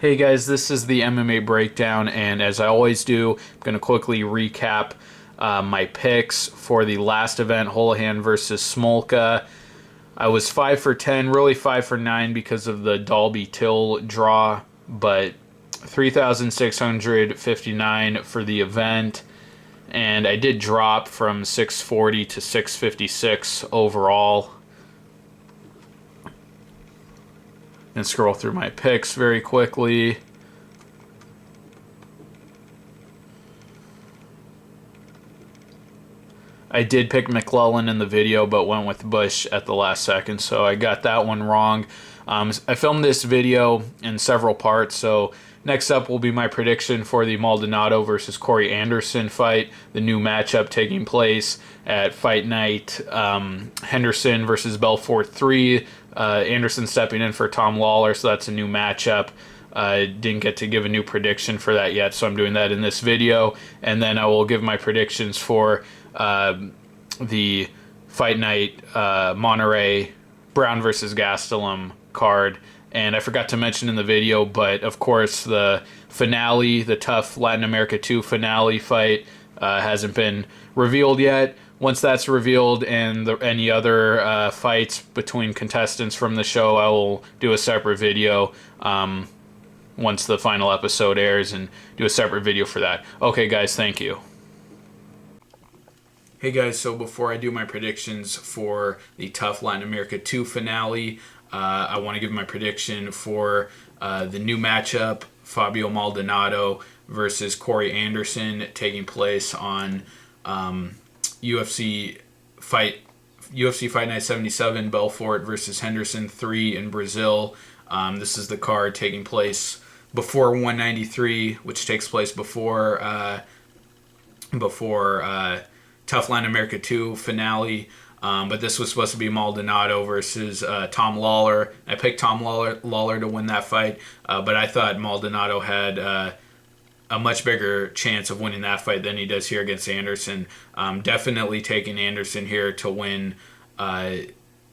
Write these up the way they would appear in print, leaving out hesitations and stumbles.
Hey guys, this is the MMA breakdown, and as I always do, I'm going to quickly recap my picks for the last event, Holohan versus Smolka. I was 5 for 10, really 5 for 9 because of the Dalby Till draw, but 3,659 for the event, and I did drop from 640 to 656 overall. And scroll through my picks very quickly. I did pick McClellan in the video, but went with Bush at the last second, so I got that one wrong. I filmed this video in several parts, so next up will be my prediction for the Maldonado versus Corey Anderson fight, the new matchup taking place at Fight Night. Henderson versus Belfort 3. Anderson stepping in for Tom Lawler, so that's a new matchup. I didn't get to give a new prediction for that yet, so I'm doing that in this video. And then I will give my predictions for the Fight Night Monterrey Brown versus Gastelum card. And I forgot to mention in the video, but of course the finale, the TUF Latin America 2 finale fight hasn't been revealed yet. Once that's revealed and any other fights between contestants from the show, I will do a separate video once the final episode airs and do a separate video for that. Okay, guys, thank you. Hey guys, so before I do my predictions for the TUF Latin America 2 finale, I want to give my prediction for the new matchup, Fabio Maldonado versus Corey Anderson, taking place on UFC Fight Night 77, Belfort versus Henderson 3 in Brazil. This is the card taking place before 193, which takes place before TUF Latin America 2 finale. But this was supposed to be Maldonado versus Tom Lawler. I picked Tom Lawler to win that fight, but I thought Maldonado had a much bigger chance of winning that fight than he does here against Anderson. Definitely taking Anderson here to win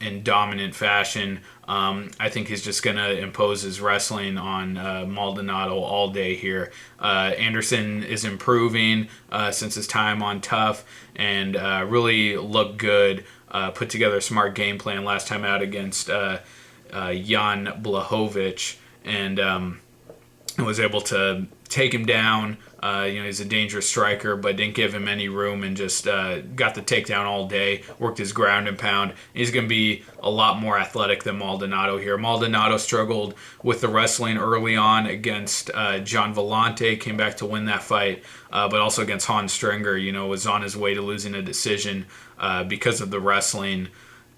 in dominant fashion. I think he's just going to impose his wrestling on Maldonado all day here. Anderson is improving since his time on TUF and really looked good. Put together a smart game plan last time out against Jan Blachowicz and was able to take him down. He's a dangerous striker, but didn't give him any room and just got the takedown all day, worked his ground and pound. He's going to be a lot more athletic than Maldonado here. Maldonado struggled with the wrestling early on against John Vellante, came back to win that fight, but also against Hans Stringer, was on his way to losing a decision because of the wrestling,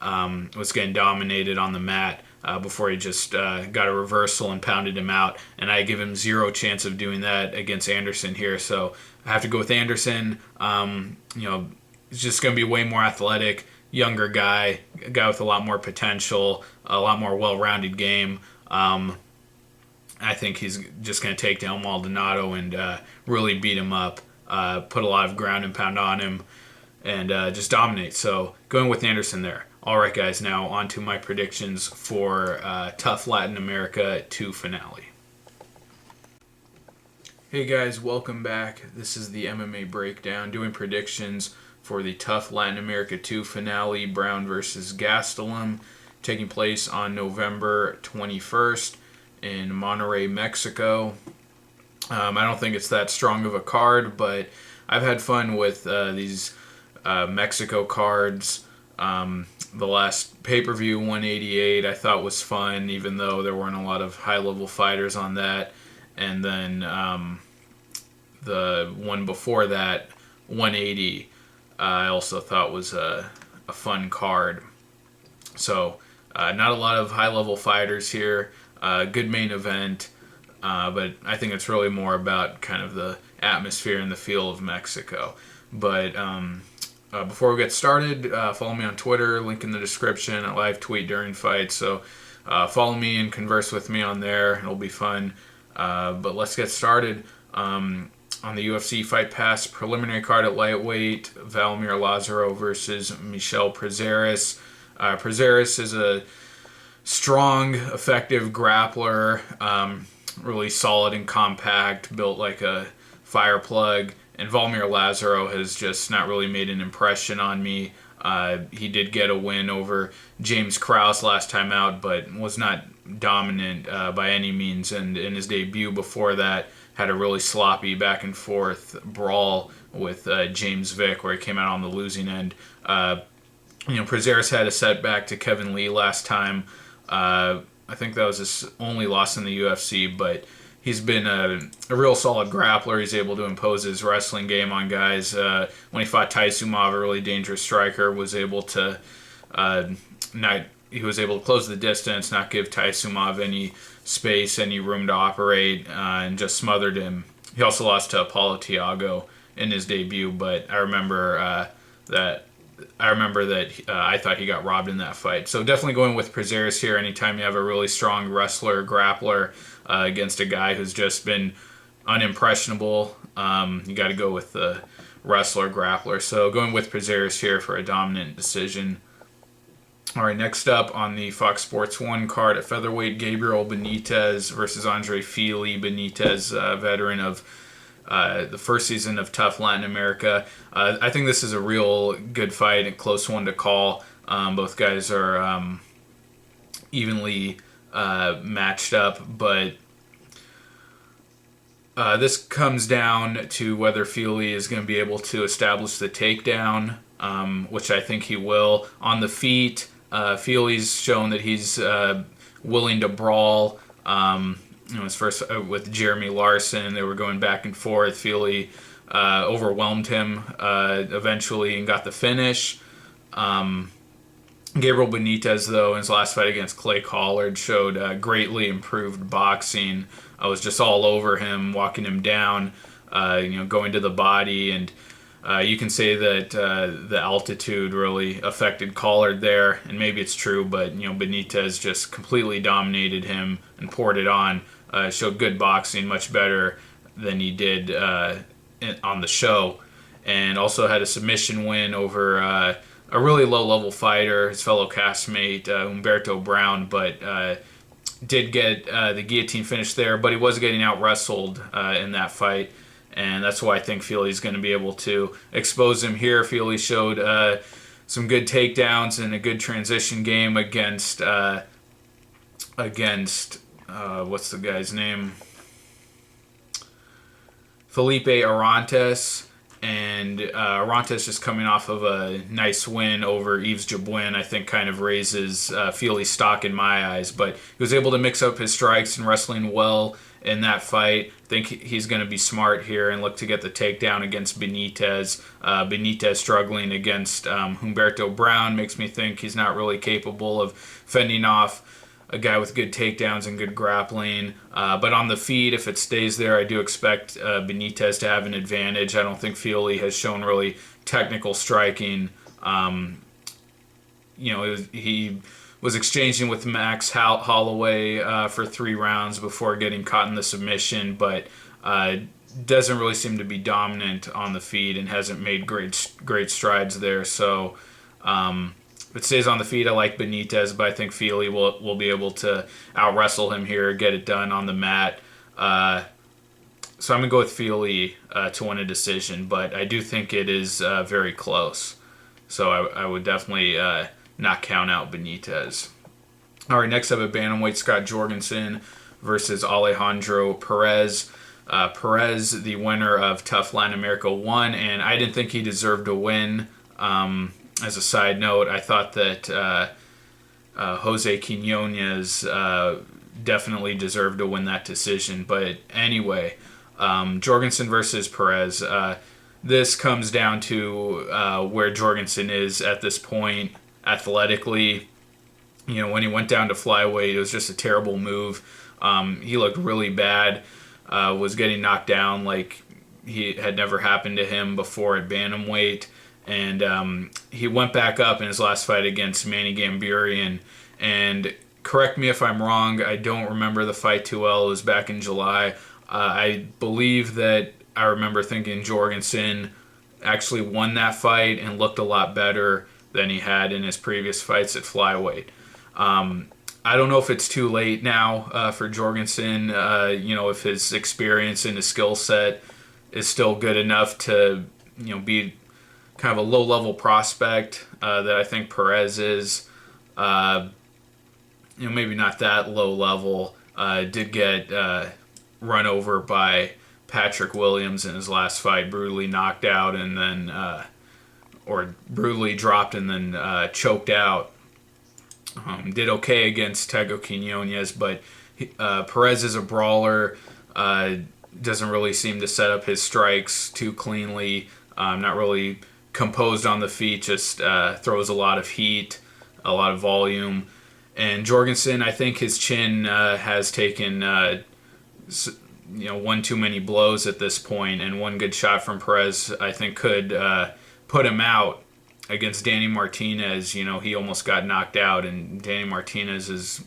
was getting dominated on the mat. Before he just got a reversal and pounded him out. And I give him zero chance of doing that against Anderson here. So I have to go with Anderson. He's just going to be way more athletic, younger guy, a guy with a lot more potential, a lot more well-rounded game. I think he's just going to take down Maldonado and really beat him up, put a lot of ground and pound on him, and just dominate. So going with Anderson there. All right, guys, now on to my predictions for TUF Latin America 2 finale. Hey, guys, welcome back. This is the MMA Breakdown, doing predictions for the TUF Latin America 2 finale, Brown versus Gastelum, taking place on November 21st in Monterrey, Mexico. I don't think it's that strong of a card, but I've had fun with these Mexico cards. The last pay-per-view, 188, I thought was fun, even though there weren't a lot of high-level fighters on that. And then the one before that, 180, I also thought was a fun card. So not a lot of high-level fighters here. Good main event, but I think it's really more about kind of the atmosphere and the feel of Mexico. But before we get started, follow me on Twitter, link in the description. I live tweet during fights, so follow me and converse with me on there. It'll be fun. But let's get started. On the UFC Fight Pass preliminary card at lightweight, Valmir Lazaro versus Michel Prazeres. Prazeres is a strong, effective grappler. really solid and compact, built like a fire plug. And Valmir Lazaro has just not really made an impression on me. He did get a win over James Krause last time out, but was not dominant by any means. And in his debut before that, had a really sloppy back and forth brawl with James Vick, where he came out on the losing end. Prazeres had a setback to Kevin Lee last time. I think that was his only loss in the UFC, but he's been a real solid grappler. He's able to impose his wrestling game on guys. When he fought Taisumov, a really dangerous striker, was able to he was able to close the distance, not give Taisumov any space, any room to operate, and just smothered him. He also lost to Apollo Tiago in his debut, but I remember that I thought he got robbed in that fight. So definitely going with Prazeres here. Anytime you have a really strong wrestler, grappler against a guy who's just been unimpressionable, you got to go with the wrestler, grappler. So going with Prazeres here for a dominant decision. All right, next up on the Fox Sports 1 card at featherweight, Gabriel Benitez versus Andre Fili. Benitez, veteran of the first season of TUF Latin America. I think this is a real good fight, a close one to call. Both guys are evenly matched up, but this comes down to whether Fili is going to be able to establish the takedown, which I think he will. On the feet, Fili's shown that he's willing to brawl. His first with Jeremy Larson, they were going back and forth. Fili overwhelmed him eventually and got the finish. Gabriel Benitez, though, in his last fight against Clay Collard, showed greatly improved boxing. I was just all over him, walking him down, going to the body, and you can say that the altitude really affected Collard there, and maybe it's true, but Benitez just completely dominated him and poured it on. Showed good boxing, much better than he did on the show, and also had a submission win over a really low-level fighter, his fellow castmate Humberto Brown, but did get the guillotine finish there, but he was getting out-wrestled in that fight. And that's why I think Fili's going to be able to expose him here. Fili showed some good takedowns and a good transition game against what's the guy's name? Felipe Arantes. And Arantes just coming off of a nice win over Yves Jabouin, I think kind of raises Fili's stock in my eyes. But he was able to mix up his strikes and wrestling well in that fight. I think he's going to be smart here and look to get the takedown against Benitez. Benitez struggling against Humberto Brown makes me think he's not really capable of fending off a guy with good takedowns and good grappling. But on the feet, if it stays there, I do expect Benitez to have an advantage. I don't think Fili has shown really technical striking. He was exchanging with Max Holloway for 3 rounds before getting caught in the submission, but doesn't really seem to be dominant on the feet and hasn't made great strides there. So if it stays on the feet, I like Benitez, but I think Fili will be able to out-wrestle him here, get it done on the mat. So I'm going to go with Fili to win a decision, but I do think it is very close. So I would definitely not count out Benitez. All right, next up at bantamweight, Scott Jorgensen versus Alejandro Perez. Perez, the winner of TUF Latin America 1, and I didn't think he deserved to win. As a side note, I thought that Jose Quinones definitely deserved to win that decision. But anyway, Jorgensen versus Perez. This comes down to where Jorgensen is at this point athletically. When he went down to flyweight, it was just a terrible move. He looked really bad, was getting knocked down like he had never happened to him before at bantamweight. And he went back up in his last fight against Manny Gamburian. And correct me if I'm wrong, I don't remember the fight too well. It was back in July. I believe that I remember thinking Jorgensen actually won that fight and looked a lot better than he had in his previous fights at flyweight. I don't know if it's too late now for Jorgensen. If his experience and his skill set is still good enough to, be kind of a low-level prospect that I think Perez is. Maybe not that low level. Did get run over by Patrick Williams in his last fight, brutally knocked out, and then or brutally dropped and then choked out. Did okay against Tego Quinones, but Perez is a brawler. Doesn't really seem to set up his strikes too cleanly. Not really composed on the feet. Just throws a lot of heat, a lot of volume. And Jorgensen, I think his chin has taken one too many blows at this point, and one good shot from Perez I think could put him out. Against Danny Martinez, he almost got knocked out, and Danny Martinez is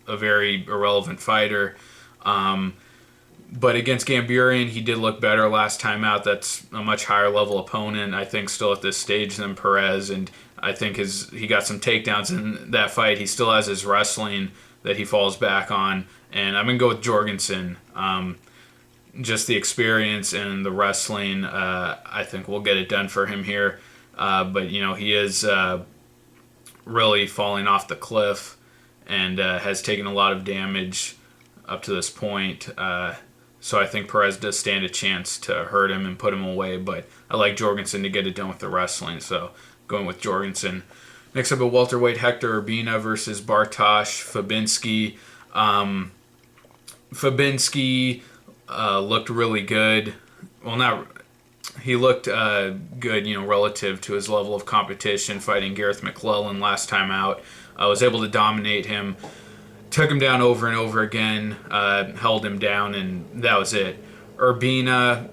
a very irrelevant fighter. But against Gambirian, he did look better last time out. That's a much higher level opponent, I think, still at this stage than Perez, and I think he got some takedowns in that fight. He still has his wrestling that he falls back on, and I'm going to go with Jorgensen. Just the experience and the wrestling, I think will get it done for him here. But he is really falling off the cliff and has taken a lot of damage up to this point. So I think Perez does stand a chance to hurt him and put him away. But I like Jorgensen to get it done with the wrestling, so going with Jorgensen. Next up, a welterweight, Hector Urbina versus Bartosz Fabinski. Fabinski looked really good. Well, he looked good, relative to his level of competition, fighting Gareth McClellan last time out. Was able to dominate him, took him down over and over again, held him down, and that was it. Urbina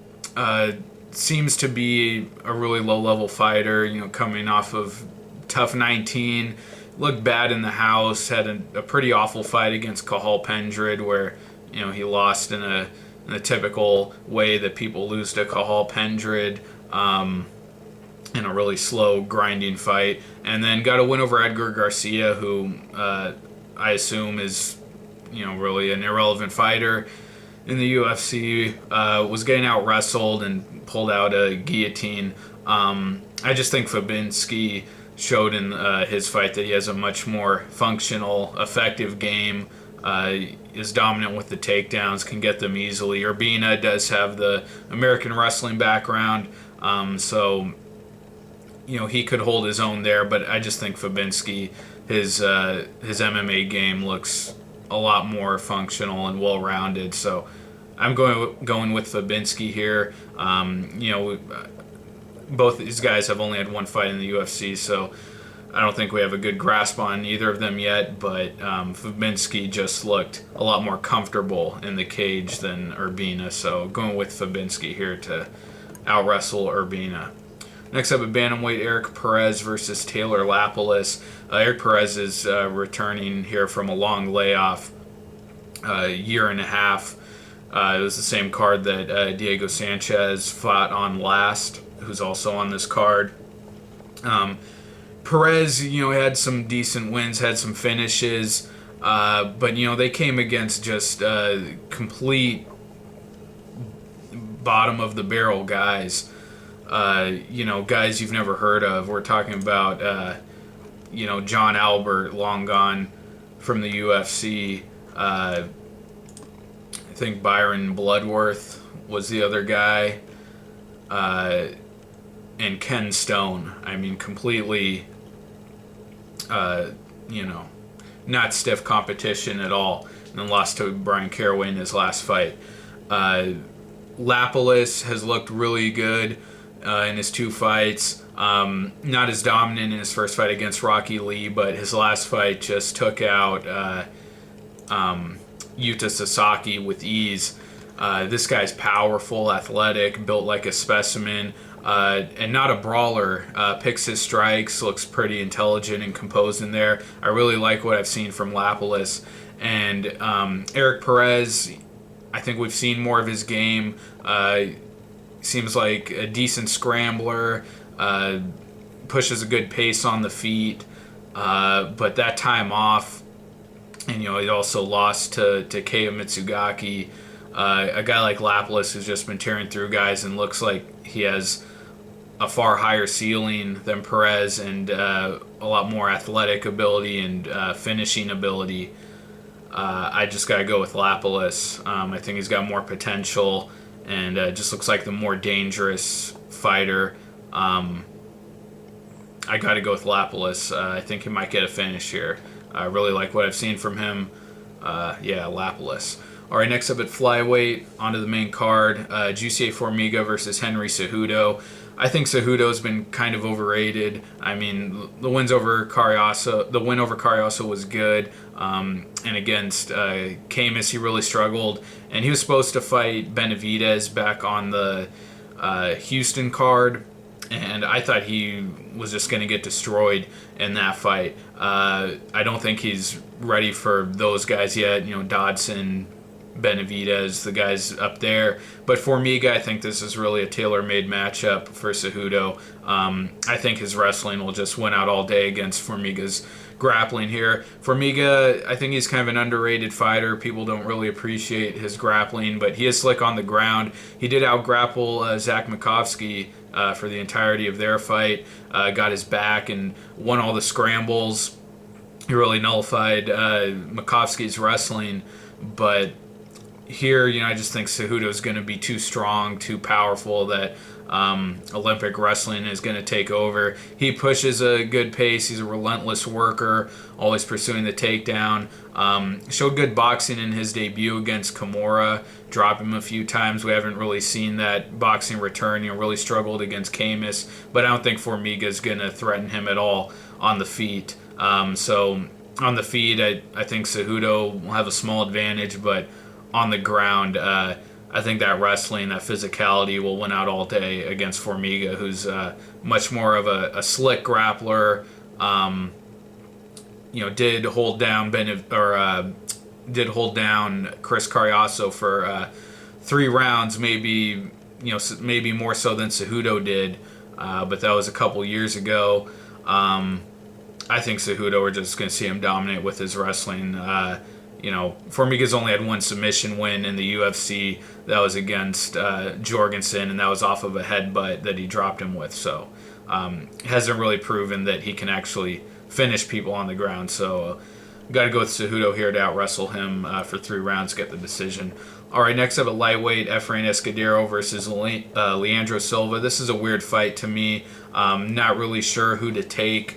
seems to be a really low-level fighter, coming off of TUF 19. Looked bad in the house, had a pretty awful fight against Cahal Pendred where, he lost in a typical way that people lose to Cahal Pendred in a really slow, grinding fight. And then got a win over Edgar Garcia, who I assume is, really an irrelevant fighter in the UFC. Was getting out-wrestled and pulled out a guillotine. I just think Fabinski showed in his fight that he has a much more functional, effective game. Is dominant with the takedowns, can get them easily. Urbina does have the American wrestling background, so he could hold his own there. But I just think Fabinski, his MMA game looks a lot more functional and well-rounded. So I'm going with Fabinski here. Both these guys have only had one fight in the UFC, so I don't think we have a good grasp on either of them yet, but Fabinski just looked a lot more comfortable in the cage than Urbina, so going with Fabinski here to out-wrestle Urbina. Next up, at bantamweight, Eric Perez versus Taylor Lapilus. Eric Perez is returning here from a long layoff, year and a half. It was the same card that Diego Sanchez fought on last, who's also on this card. Perez, had some decent wins, had some finishes, but, they came against just complete bottom-of-the-barrel guys, guys you've never heard of. We're talking about, John Albert, long gone from the UFC. I think Byron Bloodworth was the other guy, and Ken Stone. I mean, completely, not stiff competition at all, and then lost to Brian Caraway in his last fight. Lapilus has looked really good in his two fights. Not as dominant in his first fight against Rocky Lee, but his last fight just took out Yuta Sasaki with ease. This guy's powerful, athletic, built like a specimen, and not a brawler. Picks his strikes, looks pretty intelligent and composed in there. I really like what I've seen from Lapilus. And Eric Perez, I think we've seen more of his game. Seems like a decent scrambler, pushes a good pace on the feet, but that time off And, he also lost to Keiya Mitsugaki. A guy like Lapilus who's just been tearing through guys and looks like he has a far higher ceiling than Perez and a lot more athletic ability and finishing ability. I just got to go with Lapilus. I think he's got more potential and just looks like the more dangerous fighter. I got to go with Lapilus. I think he might get a finish here. I really like what I've seen from him. Lapilus. All right, next up at flyweight, onto the main card, Jussier Formiga versus Henry Cejudo. I think Cejudo's been kind of overrated. I mean, the win over Carioso was good, and against Camus, he really struggled. And he was supposed to fight Benitez back on the Houston card, and I thought he was just going to get destroyed in that fight. I don't think he's ready for those guys yet. Dodson, Benavidez, the guys up there. But Formiga, I think this is really a tailor-made matchup for Cejudo. I think his wrestling will just win out all day against Formiga's grappling here. Formiga, I think he's kind of an underrated fighter. People don't really appreciate his grappling, but he is slick on the ground. He did out-grapple Zach Makovsky for the entirety of their fight, got his back and won all the scrambles. He really nullified Makovsky's wrestling, but here, I just think Cejudo is going to be too strong, too powerful, that Olympic wrestling is going to take over. He pushes a good pace. He's a relentless worker, always pursuing the takedown. Showed good boxing in his debut against Kimura, dropped him a few times. We haven't really seen that boxing return. Really struggled against Camus, but I don't think Formiga is going to threaten him at all on the feet. So on the feet, I think Cejudo will have a small advantage, but on the ground, I think that wrestling, that physicality will win out all day against Formiga, who's much more of a slick grappler. Did hold down Chris Carioso for 3 rounds, maybe more so than Cejudo did, but that was a couple years ago. I think Cejudo, we're just going to see him dominate with his wrestling. Formiga's only had 1 submission win in the UFC. That was against Jorgensen, and that was off of a headbutt that he dropped him with. So hasn't really proven that he can actually finish people on the ground. So got to go with Cejudo here to out-wrestle him for 3 rounds, get the decision. All right, next up at lightweight, Efrain Escudero versus Leandro Silva. This is a weird fight to me. Not really sure who to take.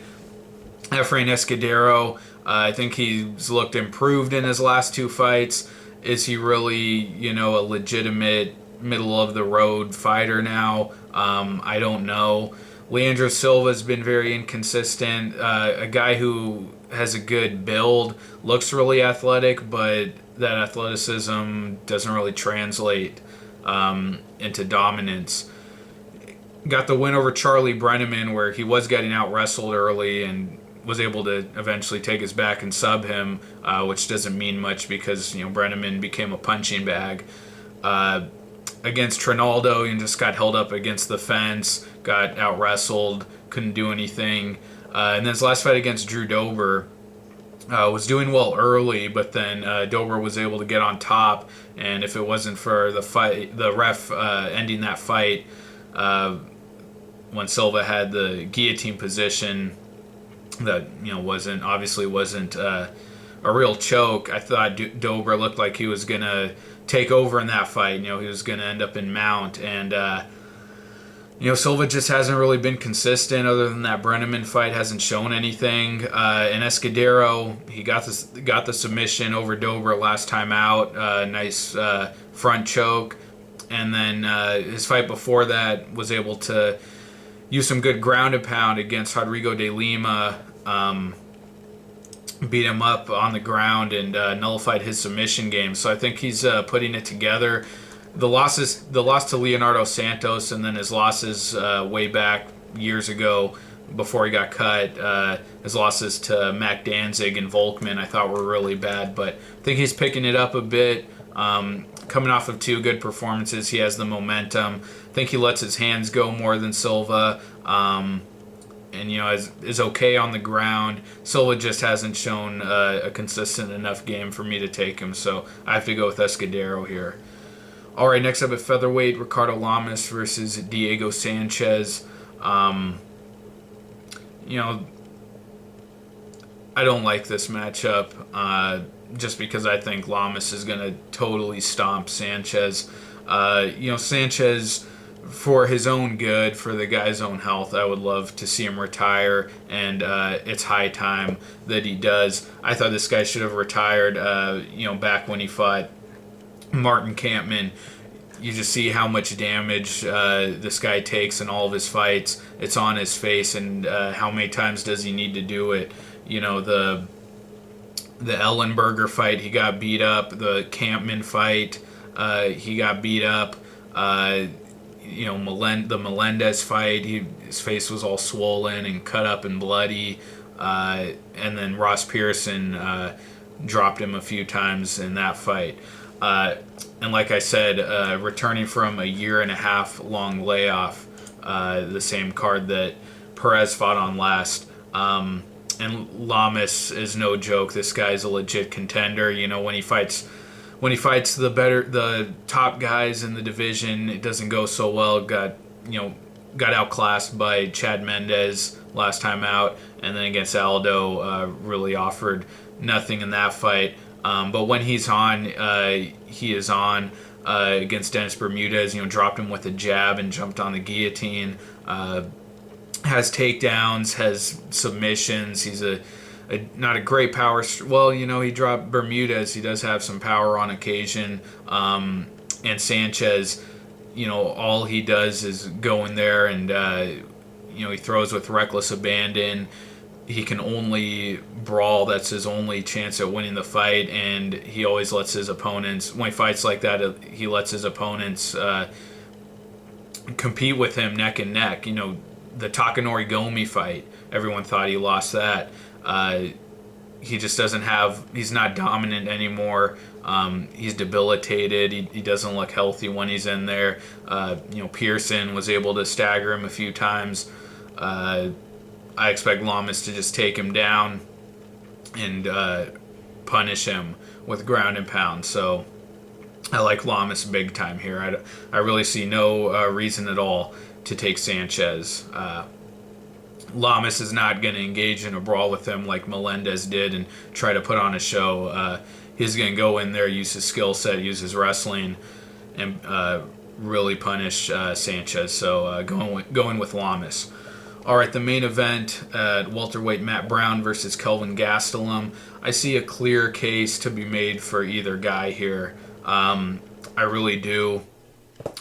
Efrain Escudero, I think he's looked improved in his last 2 fights. Is he really, a legitimate middle-of-the-road fighter now? I don't know. Leandro Silva's been very inconsistent. A guy who has a good build, looks really athletic, but that athleticism doesn't really translate into dominance. Got the win over Charlie Brenneman, where he was getting out-wrestled early and was able to eventually take his back and sub him, which doesn't mean much because Brenneman became a punching bag. Against Trinaldo, he just got held up against the fence, got out wrestled, couldn't do anything. And then his last fight against Drew Dober was doing well early, but then Dober was able to get on top, and if it wasn't for the ref ending that fight when Silva had the guillotine position, that wasn't a real choke. I thought Dober looked like he was gonna take over in that fight. He was gonna end up in mount, and Silva just hasn't really been consistent. Other than that Brenneman fight, hasn't shown anything. And Escudero, he got the submission over Dober last time out. Nice front choke, and then his fight before that was able to use some good ground and pound against Rodrigo de Lima, beat him up on the ground and nullified his submission game. So I think he's putting it together. The loss to Leonardo Santos, and then his losses way back years ago before he got cut, his losses to Mac Danzig and Volkman, I thought were really bad, but I think he's picking it up a bit. Coming off of 2 good performances, he has the momentum. I think he lets his hands go more than Silva. and is okay on the ground. Silva just hasn't shown a consistent enough game for me to take him, so I have to go with Escudero here. All right, next up at featherweight, Ricardo Lamas versus Diego Sanchez. I don't like this matchup just because I think Lamas is going to totally stomp Sanchez. Sanchez, for his own good, for the guy's own health, I would love to see him retire, and it's high time that he does. I thought this guy should have retired, back when he fought Martin Kampmann. You just see how much damage this guy takes in all of his fights. It's on his face, and how many times does he need to do it? The Ellenberger fight, he got beat up. The Kampmann fight, he got beat up. The Melendez fight, his face was all swollen and cut up and bloody. And then Ross Pearson dropped him a few times in that fight. And like I said, returning from a 1.5 year long layoff, the same card that Perez fought on last. And Lamas is no joke. This guy's a legit contender. When he fights the top guys in the division, it doesn't go so well. Got outclassed by Chad Mendes last time out, and then against Aldo, really offered nothing in that fight. But when he's on, he is on. Against Dennis Bermudez, dropped him with a jab and jumped on the guillotine. Has takedowns, has submissions. He's not a great power. Well, he dropped Bermudez. He does have some power on occasion. And Sanchez, all he does is go in there and, he throws with reckless abandon. He can only brawl. That's his only chance at winning the fight. And he always lets his opponents, when he fights like that, he lets his opponents compete with him neck and neck. The Takanori Gomi fight, everyone thought he lost that. He just he's not dominant anymore. He's debilitated. He doesn't look healthy when he's in there. Pearson was able to stagger him a few times. I expect Lamas to just take him down and punish him with ground and pound. So I like Lamas big time here. I really see no reason at all to take Sanchez. Lamas is not going to engage in a brawl with him like Melendez did and try to put on a show. He's going to go in there, use his skill set, use his wrestling, and really punish Sanchez. So going with Lamas. All right, the main event at welterweight, Matt Brown versus Kelvin Gastelum. I see a clear case to be made for either guy here. I really do.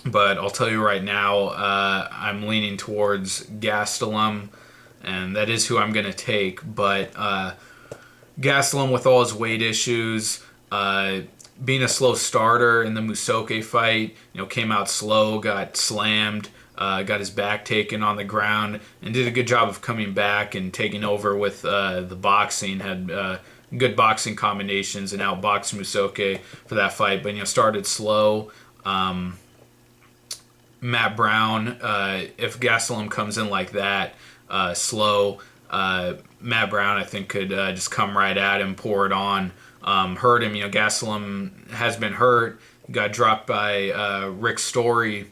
But I'll tell you right now, I'm leaning towards Gastelum, and that is who I'm going to take. But Gastelum, with all his weight issues, being a slow starter in the Musoke fight, came out slow, got slammed, got his back taken on the ground, and did a good job of coming back and taking over with the boxing. Had good boxing combinations and outboxed Musoke for that fight, but started slow. Matt Brown, if Gastelum comes in like that, slow, Matt Brown, I think, could just come right at him, pour it on, hurt him. Gastelum has been hurt, got dropped by Rick Story.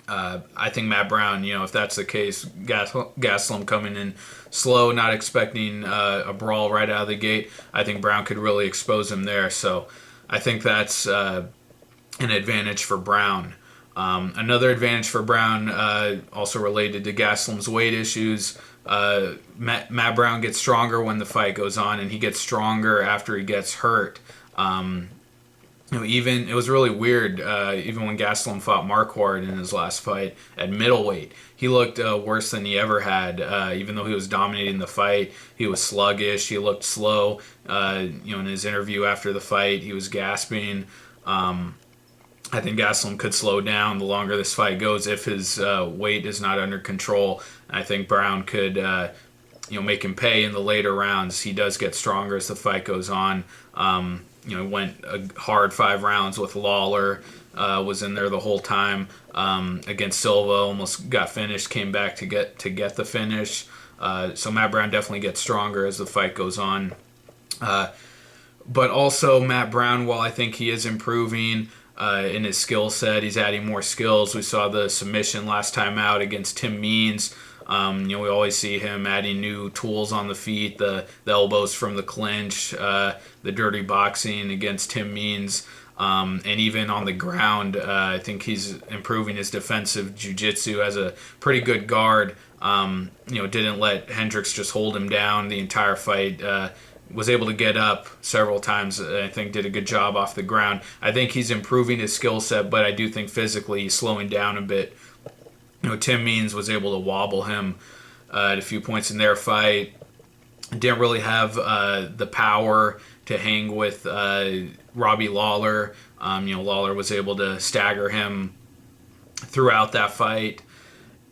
I think Matt Brown, if that's the case, Gastelum coming in slow, not expecting a brawl right out of the gate, I think Brown could really expose him there. So I think that's an advantage for Brown. Another advantage for Brown, also related to Gastelum's weight issues, Matt Brown gets stronger when the fight goes on, and he gets stronger after he gets hurt. Even it was really weird. Even when Gastelum fought Marquardt in his last fight at middleweight, he looked worse than he ever had. Even though he was dominating the fight, he was sluggish. He looked slow. In his interview after the fight, he was gasping. I think Gastelum could slow down the longer this fight goes if his weight is not under control. I think Brown could, make him pay in the later rounds. He does get stronger as the fight goes on. Went a hard 5 rounds with Lawler, was in there the whole time against Silva, almost got finished, came back to get the finish. So Matt Brown definitely gets stronger as the fight goes on. But also Matt Brown, while I think he is improving in his skill set, he's adding more skills. We saw the submission last time out against Tim Means. We always see him adding new tools on the feet, the elbows from the clinch, the dirty boxing against Tim Means. And even on the ground, I think he's improving his defensive jiu-jitsu as a pretty good guard. Didn't let Hendricks just hold him down the entire fight. Was able to get up several times. I think did a good job off the ground. I think he's improving his skill set, but I do think physically he's slowing down a bit. Tim Means was able to wobble him at a few points in their fight. Didn't really have the power to hang with Robbie Lawler. Lawler was able to stagger him throughout that fight.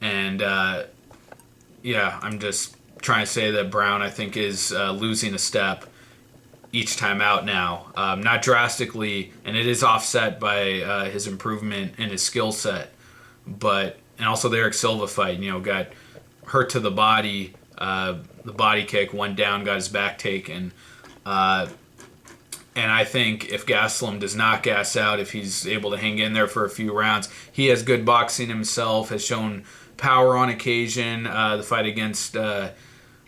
And, I'm just trying to say that Brown, I think, is losing a step each time out now. Not drastically, and it is offset by his improvement in his skill set. And also the Eric Silva fight, got hurt to the body. The body kick went down, got his back taken. And I think if Gastelum does not gas out, if he's able to hang in there for a few rounds, he has good boxing himself, has shown power on occasion. The fight against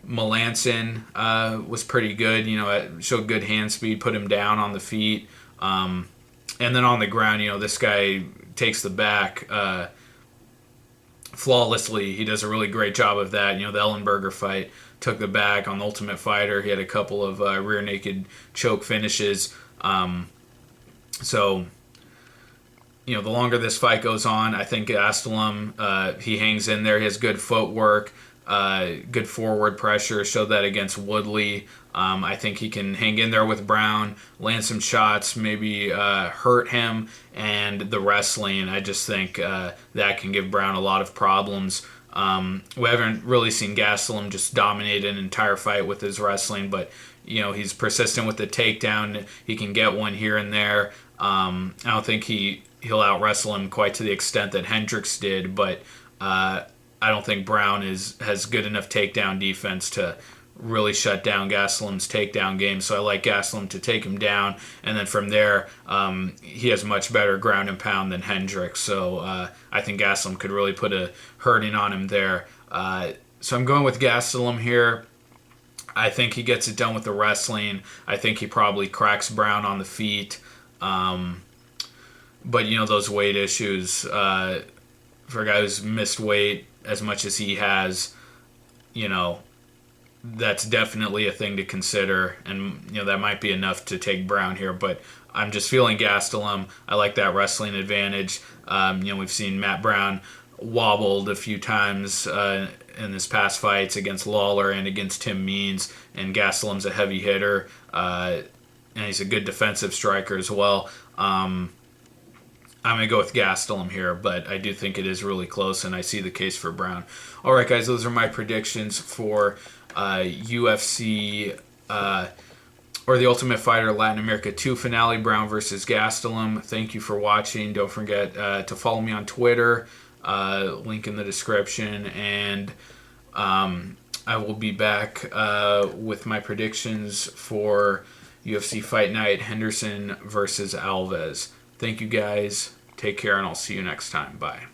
Melanson was pretty good. It showed good hand speed, put him down on the feet. And then on the ground, this guy takes the back flawlessly. He does a really great job of that. The Ellenberger fight took the back on the Ultimate Fighter. He had a couple of rear naked choke finishes. The longer this fight goes on, I think Gastelum, he hangs in there. He has good footwork, good forward pressure. Showed that against Woodley. I think he can hang in there with Brown, land some shots, maybe hurt him, and the wrestling. I just think that can give Brown a lot of problems. We haven't really seen Gastelum just dominate an entire fight with his wrestling, but he's persistent with the takedown. He can get one here and there. I don't think he'll out-wrestle him quite to the extent that Hendricks did, but I don't think Brown has good enough takedown defense to really shut down Gastelum's takedown game. So I like Gastelum to take him down, and then from there, he has much better ground and pound than Hendricks. So I think Gastelum could really put a hurting on him there. So I'm going with Gastelum here. I think he gets it done with the wrestling. I think he probably cracks Brown on the feet. But those weight issues, for a guy who's missed weight as much as he has, that's definitely a thing to consider, and that might be enough to take Brown here. But I'm just feeling Gastelum. I like that wrestling advantage. We've seen Matt Brown wobbled a few times in his past fights against Lawler and against Tim Means, and Gastelum's a heavy hitter, and he's a good defensive striker as well. I'm going to go with Gastelum here, but I do think it is really close, and I see the case for Brown. All right, guys, those are my predictions for UFC or the Ultimate Fighter Latin America 2 finale, Brown versus Gastelum. Thank you for watching. Don't forget to follow me on Twitter, link in the description, and I will be back with my predictions for UFC Fight Night Henderson versus Alves. Thank you guys. Take care, and I'll see you next time. Bye.